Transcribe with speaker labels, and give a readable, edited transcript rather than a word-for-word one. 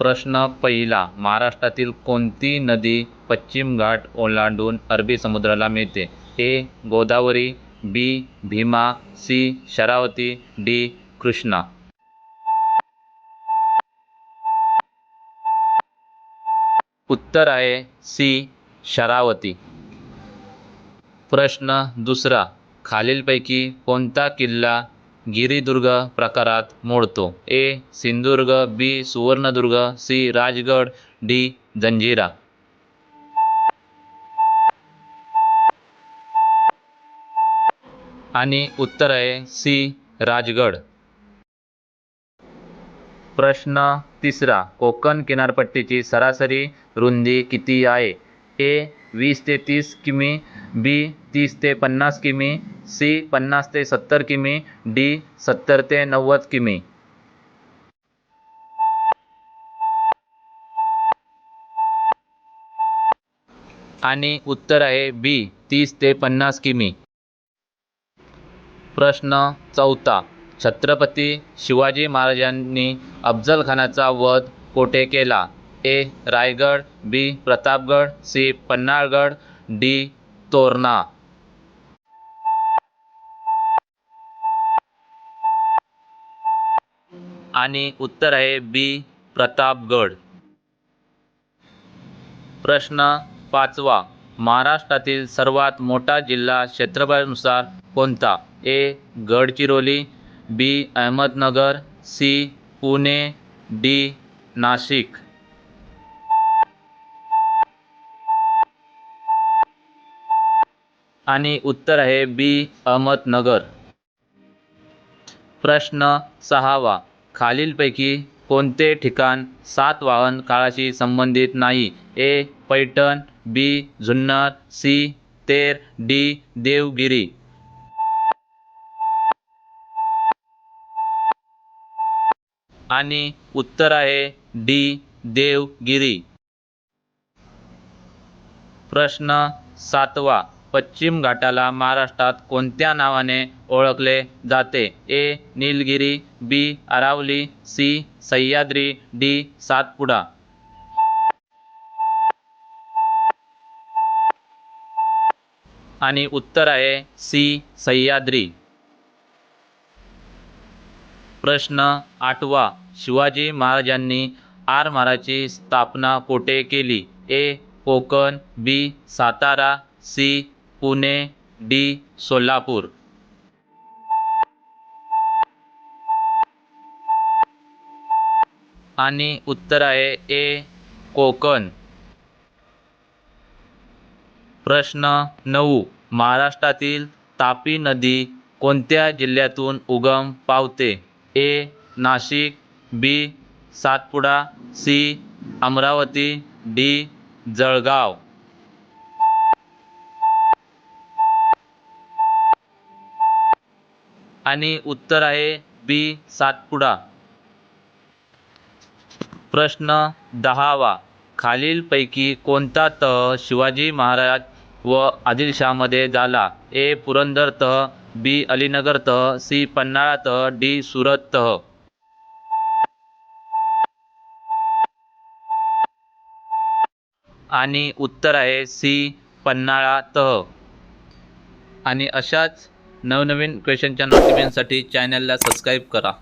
Speaker 1: प्रश्न पहिला, महाराष्ट्रातील कोणती नदी पश्चिम घाट ओलांडून अरबी समुद्राला मिळते? ए. गोदावरी, बी. भीमा, सी. शरावती, डी. कृष्णा. उत्तर आहे सी. शरावती. प्रश्न दुसरा, खालीलपैकी कोणता किल्ला गिरिदुर्ग प्रकारात मोडतो? ए. सिंधुदुर्ग, बी. सुवर्णदुर्ग, सी. राजगड, डी. जंजिरा. आणि उत्तर आहे सी. राजगड. प्रश्न तिसरा, कोकण किनारपट्टीची सरासरी रुंदी किती आहे? ए. 20 ते 30 किमी, बी. 30 ते 50 किमी, सी. 50 ते 70 किमी, डी. 70 ते 90 किमी. आणि उत्तर आहे बी. 30 ते 50 किमी. प्रश्न चौथा, छत्रपती शिवाजी महाराजांनी अफजल खानाचा वध कोठे केला? ए. रायगड, बी. प्रतापगड, सी. पन्हाळगड, डी. तोरणा. आणि उत्तर आहे बी. प्रतापगड. प्रश्न पाचवा, महाराष्ट्रातील सर्वात मोठा जिल्हा क्षेत्रफळानुसार कोणता? ए. गडचिरोली, बी. अहमदनगर, सी. पुणे, डी. नाशिक. आणि उत्तर आहे बी. अहमदनगर. प्रश्न सहावा, खालीलपैकी कोणते ठिकाण सातवाहन काळाशी संबंधित नाही? ए. पैठण, बी. जुन्नर, सी. तेर, डी. देवगिरी. आणि उत्तर आहे डी. देवगिरी. प्रश्न सातवा, पश्चिम घाटाला महाराष्ट्रात कोणत्या नावाने ओळखले जाते? ए. निलगिरी, बी. अरावली, सी. सह्याद्री, डी. सातपुडा. आणि उत्तर आहे सी. सह्याद्री. प्रश्न आठवा, शिवाजी महाराजांनी आरमाराची स्थापना कोठे केली? ए. कोकण, बी. सातारा, सी. पुणे, डी. सोलापूर. आणि उत्तर आहे ए. कोकण. प्रश्न 9, महाराष्ट्रातील तापी नदी कोणत्या जिल्ह्यातून उगम पावते? ए. नाशिक, बी. सातपुडा, सी. अमरावती, डी. जळगाव. आणि उत्तर आहे बी. सातपुडा. प्रश्न 10वा, खालीलपैकी कोणता तह शिवाजी महाराज व आदिलशहामध्ये झाला? ए. पुरंदर तह, बी. अलीनगर तह, सी. पन्हाळा तह, डी. सुरत तह. आणि उत्तर आहे सी. पन्हाळा तह. आणि अशाच नवनवीन क्वेश्चनच्या नोटिफिकेशनसाठी चॅनलला सबस्क्राईब करा.